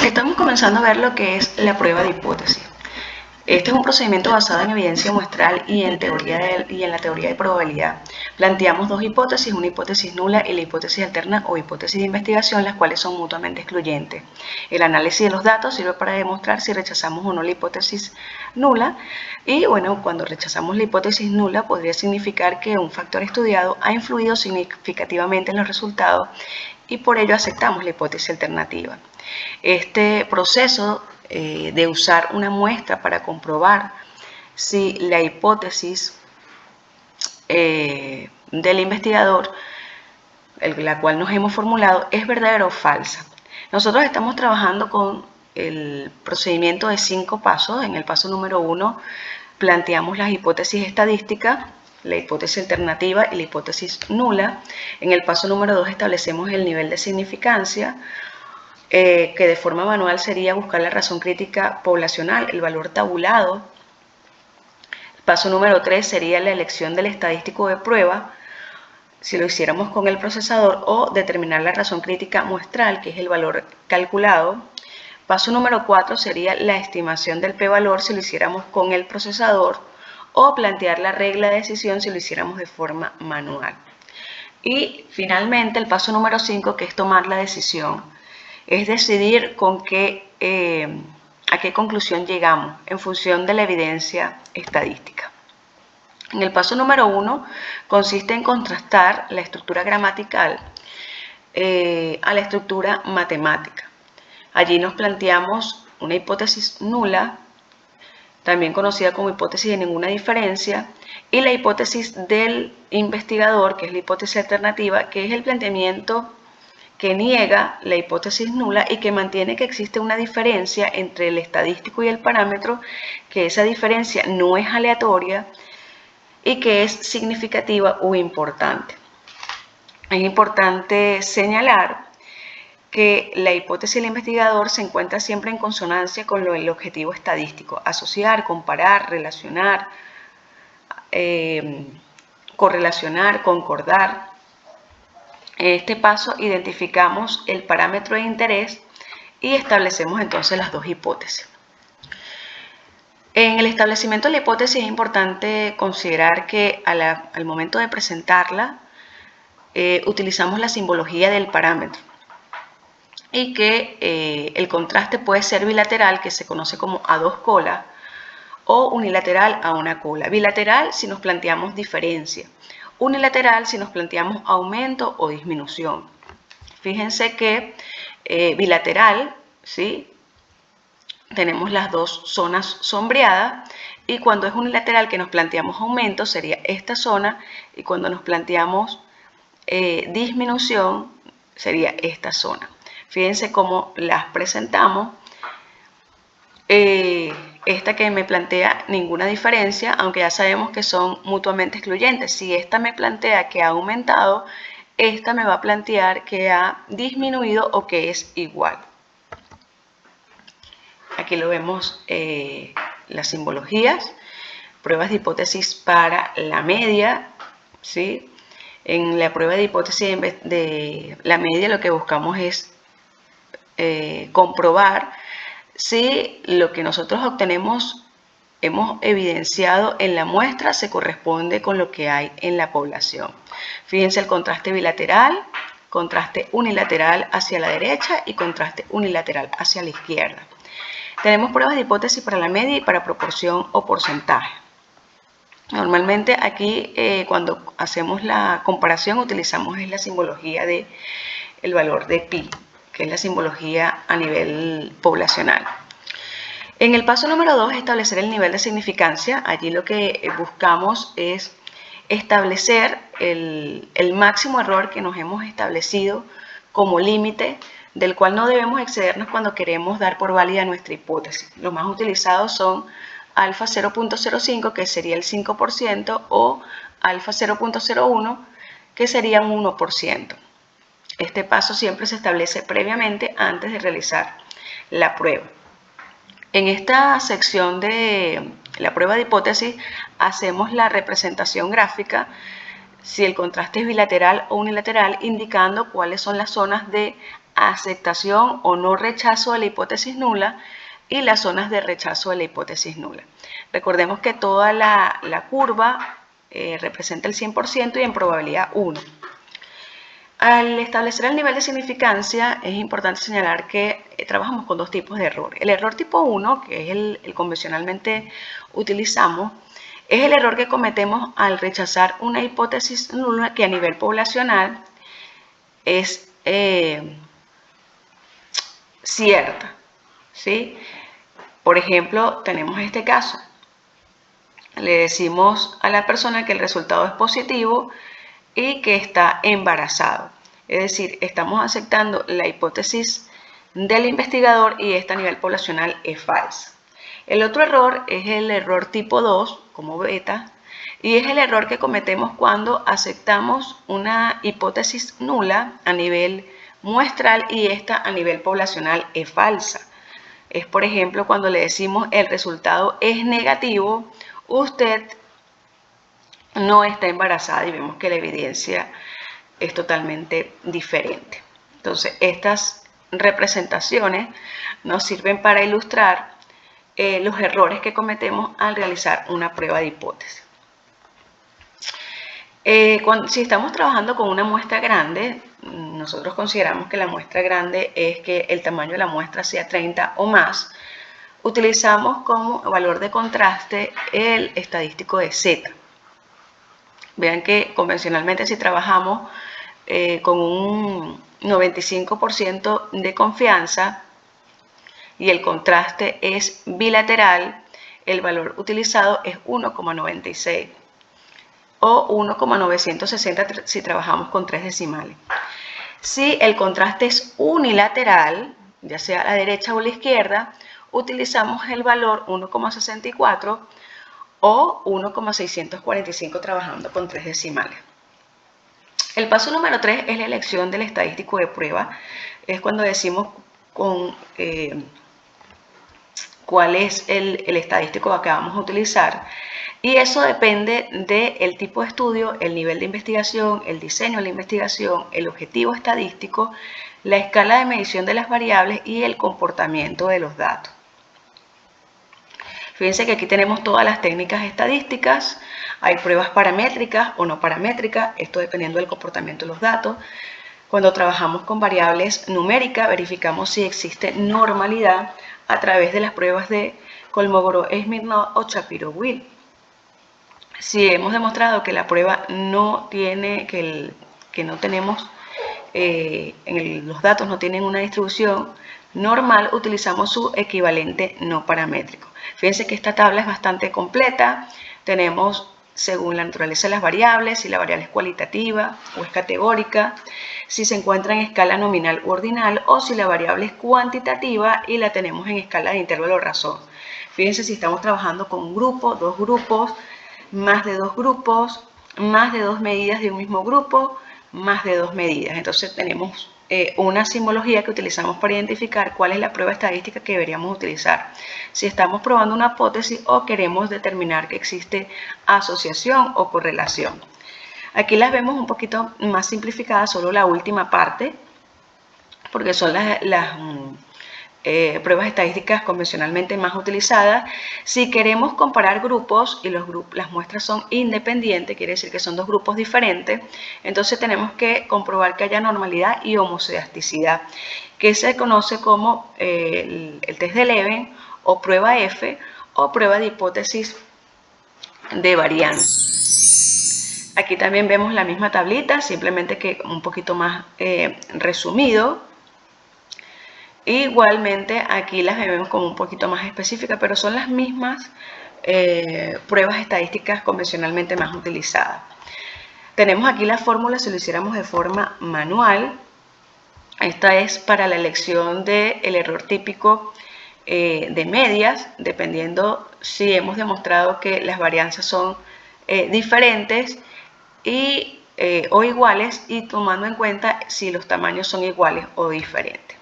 Estamos comenzando a ver lo que es la prueba de hipótesis. Este es un procedimiento basado en evidencia muestral y en la teoría de probabilidad. Planteamos dos hipótesis, una hipótesis nula y la hipótesis alterna o hipótesis de investigación, las cuales son mutuamente excluyentes. El análisis de los datos sirve para demostrar si rechazamos o no la hipótesis nula y bueno, cuando rechazamos la hipótesis nula podría significar que un factor estudiado ha influido significativamente en los resultados y por ello aceptamos la hipótesis alternativa. Este proceso de usar una muestra para comprobar si la hipótesis del investigador, la cual nos hemos formulado, es verdadera o falsa. Nosotros estamos trabajando con el procedimiento de 5 pasos. En el paso número 1 planteamos las hipótesis estadísticas, la hipótesis alternativa y la hipótesis nula. En el paso número 2 establecemos el nivel de significancia, que de forma manual sería buscar la razón crítica poblacional, el valor tabulado. El paso número 3 sería la elección del estadístico de prueba, si lo hiciéramos con el procesador, o determinar la razón crítica muestral, que es el valor calculado. Paso número 4 sería la estimación del p-valor si lo hiciéramos con el procesador, o plantear la regla de decisión si lo hiciéramos de forma manual. Y finalmente el paso número 5, que es tomar la decisión, es decidir a qué conclusión llegamos en función de la evidencia estadística. En el paso número 1 consiste en contrastar la estructura gramatical a la estructura matemática. Allí nos planteamos una hipótesis nula, también conocida como hipótesis de ninguna diferencia, y la hipótesis del investigador, que es la hipótesis alternativa, que es el planteamiento que niega la hipótesis nula y que mantiene que existe una diferencia entre el estadístico y el parámetro, que esa diferencia no es aleatoria y que es significativa o importante. Es importante señalar que la hipótesis del investigador se encuentra siempre en consonancia con el objetivo estadístico: asociar, comparar, relacionar, correlacionar, concordar. En este paso identificamos el parámetro de interés y establecemos entonces las dos hipótesis. En el establecimiento de la hipótesis es importante considerar que al momento de presentarla utilizamos la simbología del parámetro y que el contraste puede ser bilateral, que se conoce como a dos colas, o unilateral a una cola. Bilateral si nos planteamos diferencia. Unilateral si nos planteamos aumento o disminución. Fíjense que bilateral, ¿sí?, tenemos las dos zonas sombreadas, y cuando es unilateral que nos planteamos aumento sería esta zona, y cuando nos planteamos disminución sería esta zona. Fíjense cómo las presentamos. Esta que me plantea ninguna diferencia, aunque ya sabemos que son mutuamente excluyentes. Si esta me plantea que ha aumentado, esta me va a plantear que ha disminuido o que es igual. Aquí lo vemos, las simbologías, pruebas de hipótesis para la media, ¿sí? En la prueba de hipótesis de la media lo que buscamos es comprobar si lo que nosotros obtenemos, hemos evidenciado en la muestra, se corresponde con lo que hay en la población. Fíjense el contraste bilateral, contraste unilateral hacia la derecha y contraste unilateral hacia la izquierda. Tenemos pruebas de hipótesis para la media y para proporción o porcentaje. Normalmente aquí cuando hacemos la comparación utilizamos la simbología del valor de pi, que es la simbología a nivel poblacional. En el paso número 2, establecer el nivel de significancia. Allí lo que buscamos es establecer el máximo error que nos hemos establecido como límite, del cual no debemos excedernos cuando queremos dar por válida nuestra hipótesis. Los más utilizados son alfa 0.05, que sería el 5%, o alfa 0.01, que sería un 1%. Este paso siempre se establece previamente antes de realizar la prueba. En esta sección de la prueba de hipótesis hacemos la representación gráfica, si el contraste es bilateral o unilateral, indicando cuáles son las zonas de aceptación o no rechazo de la hipótesis nula y las zonas de rechazo de la hipótesis nula. Recordemos que toda la curva representa el 100% y en probabilidad 1. Al establecer el nivel de significancia es importante señalar que trabajamos con dos tipos de error. El error tipo 1, que es el convencionalmente utilizamos, es el error que cometemos al rechazar una hipótesis nula que a nivel poblacional es cierta, ¿sí? Por ejemplo, tenemos este caso. Le decimos a la persona que el resultado es positivo y que está embarazado. Es decir, estamos aceptando la hipótesis del investigador y esta a nivel poblacional es falsa. El otro error es el error tipo 2, como beta, y es el error que cometemos cuando aceptamos una hipótesis nula a nivel muestral y esta a nivel poblacional es falsa. Es, por ejemplo, cuando le decimos el resultado es negativo, usted no está embarazada y vemos que la evidencia es totalmente diferente. Entonces, estas representaciones nos sirven para ilustrar los errores que cometemos al realizar una prueba de hipótesis. Si estamos trabajando con una muestra grande, nosotros consideramos que la muestra grande es que el tamaño de la muestra sea 30 o más. Utilizamos como valor de contraste el estadístico de Z. Vean que convencionalmente si trabajamos con un 95% de confianza y el contraste es bilateral, el valor utilizado es 1,96 o 1,960 si trabajamos con 3 decimales. Si el contraste es unilateral, ya sea a la derecha o a la izquierda, utilizamos el valor 1,64 o 1,645 trabajando con 3 decimales. El paso número 3 es la elección del estadístico de prueba. Es cuando decimos cuál es el estadístico que vamos a utilizar. Y eso depende del tipo de estudio, el nivel de investigación, el diseño de la investigación, el objetivo estadístico, la escala de medición de las variables y el comportamiento de los datos. Fíjense que aquí tenemos todas las técnicas estadísticas, hay pruebas paramétricas o no paramétricas, esto dependiendo del comportamiento de los datos. Cuando trabajamos con variables numéricas, verificamos si existe normalidad a través de las pruebas de Kolmogorov-Smirnov o Shapiro-Wilk. Si hemos demostrado que la prueba no tiene, que no tenemos, los datos no tienen una distribución normal, utilizamos su equivalente no paramétrico. Fíjense que esta tabla es bastante completa. Tenemos según la naturaleza de las variables, si la variable es cualitativa o es categórica, si se encuentra en escala nominal u ordinal o si la variable es cuantitativa y la tenemos en escala de intervalo razón. Fíjense si estamos trabajando con un grupo, dos grupos, más de dos grupos, más de dos medidas de un mismo grupo, más de dos medidas. Entonces tenemos una simbología que utilizamos para identificar cuál es la prueba estadística que deberíamos utilizar. Si estamos probando una hipótesis o queremos determinar que existe asociación o correlación. Aquí las vemos un poquito más simplificadas, solo la última parte, porque son las pruebas estadísticas convencionalmente más utilizadas. Si queremos comparar grupos y las muestras son independientes, quiere decir que son dos grupos diferentes, entonces tenemos que comprobar que haya normalidad y homocedasticidad, que se conoce como el test de Leven o prueba F o prueba de hipótesis de varianza. Aquí también vemos la misma tablita, simplemente que un poquito más resumido. Igualmente aquí las vemos como un poquito más específicas, pero son las mismas pruebas estadísticas convencionalmente más utilizadas. Tenemos aquí la fórmula si lo hiciéramos de forma manual. Esta es para la elección del error típico de medias, dependiendo si hemos demostrado que las varianzas son diferentes o iguales y tomando en cuenta si los tamaños son iguales o diferentes.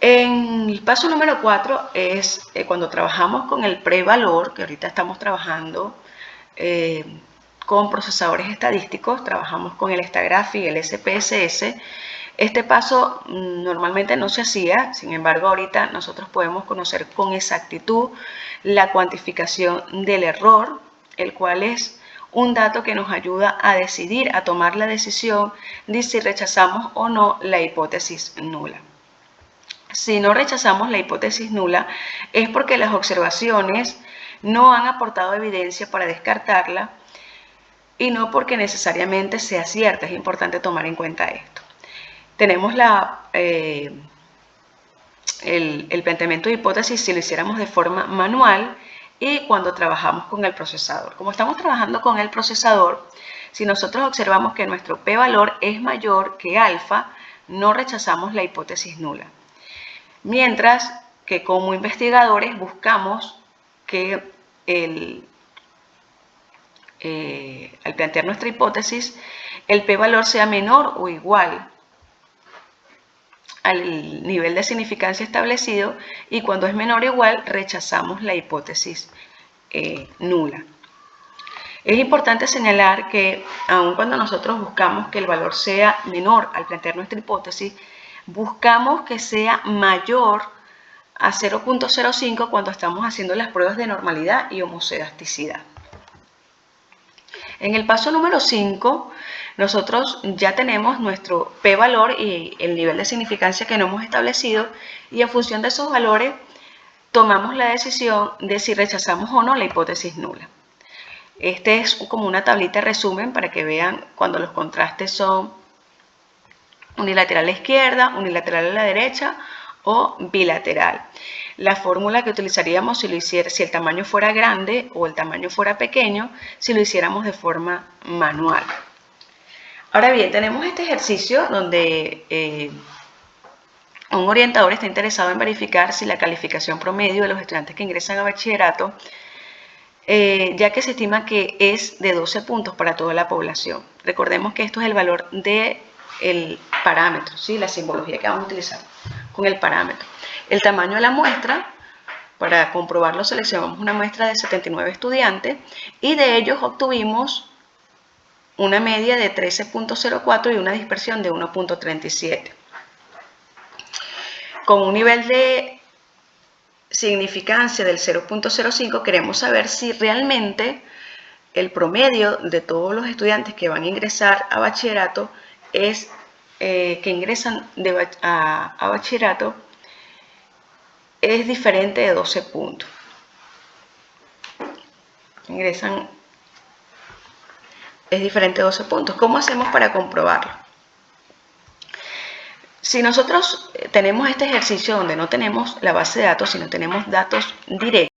En el paso número 4 es cuando trabajamos con el prevalor, que ahorita estamos trabajando con procesadores estadísticos, trabajamos con el Stagraph y el SPSS. Este paso normalmente no se hacía, sin embargo ahorita nosotros podemos conocer con exactitud la cuantificación del error, el cual es un dato que nos ayuda a decidir, a tomar la decisión de si rechazamos o no la hipótesis nula. Si no rechazamos la hipótesis nula es porque las observaciones no han aportado evidencia para descartarla y no porque necesariamente sea cierta. Es importante tomar en cuenta esto. Tenemos el planteamiento de hipótesis si lo hiciéramos de forma manual y cuando trabajamos con el procesador. Como estamos trabajando con el procesador, si nosotros observamos que nuestro p-valor es mayor que alfa, no rechazamos la hipótesis nula. Mientras que como investigadores buscamos que al plantear nuestra hipótesis, el p-valor sea menor o igual al nivel de significancia establecido, y cuando es menor o igual rechazamos la hipótesis nula. Es importante señalar que aun cuando nosotros buscamos que el valor sea menor al plantear nuestra hipótesis, buscamos que sea mayor a 0.05 cuando estamos haciendo las pruebas de normalidad y homocedasticidad. En el paso número 5, nosotros ya tenemos nuestro p-valor y el nivel de significancia que no hemos establecido, y en función de esos valores tomamos la decisión de si rechazamos o no la hipótesis nula. Este es como una tablita de resumen para que vean cuando los contrastes son unilateral a la izquierda, unilateral a la derecha o bilateral. La fórmula que utilizaríamos si el tamaño fuera grande o el tamaño fuera pequeño, si lo hiciéramos de forma manual. Ahora bien, tenemos este ejercicio donde un orientador está interesado en verificar si la calificación promedio de los estudiantes que ingresan a bachillerato, ya que se estima que es de 12 puntos para toda la población. Recordemos que esto es el valor del parámetro, ¿sí? La simbología que vamos a utilizar con el parámetro. El tamaño de la muestra, para comprobarlo seleccionamos una muestra de 79 estudiantes y de ellos obtuvimos una media de 13.04 y una dispersión de 1.37. Con un nivel de significancia del 0.05 queremos saber si realmente el promedio de todos los estudiantes que van a ingresar a bachillerato que ingresan a bachillerato es diferente de 12 puntos. Es diferente de 12 puntos. ¿Cómo hacemos para comprobarlo? Si nosotros tenemos este ejercicio donde no tenemos la base de datos, sino tenemos datos directos,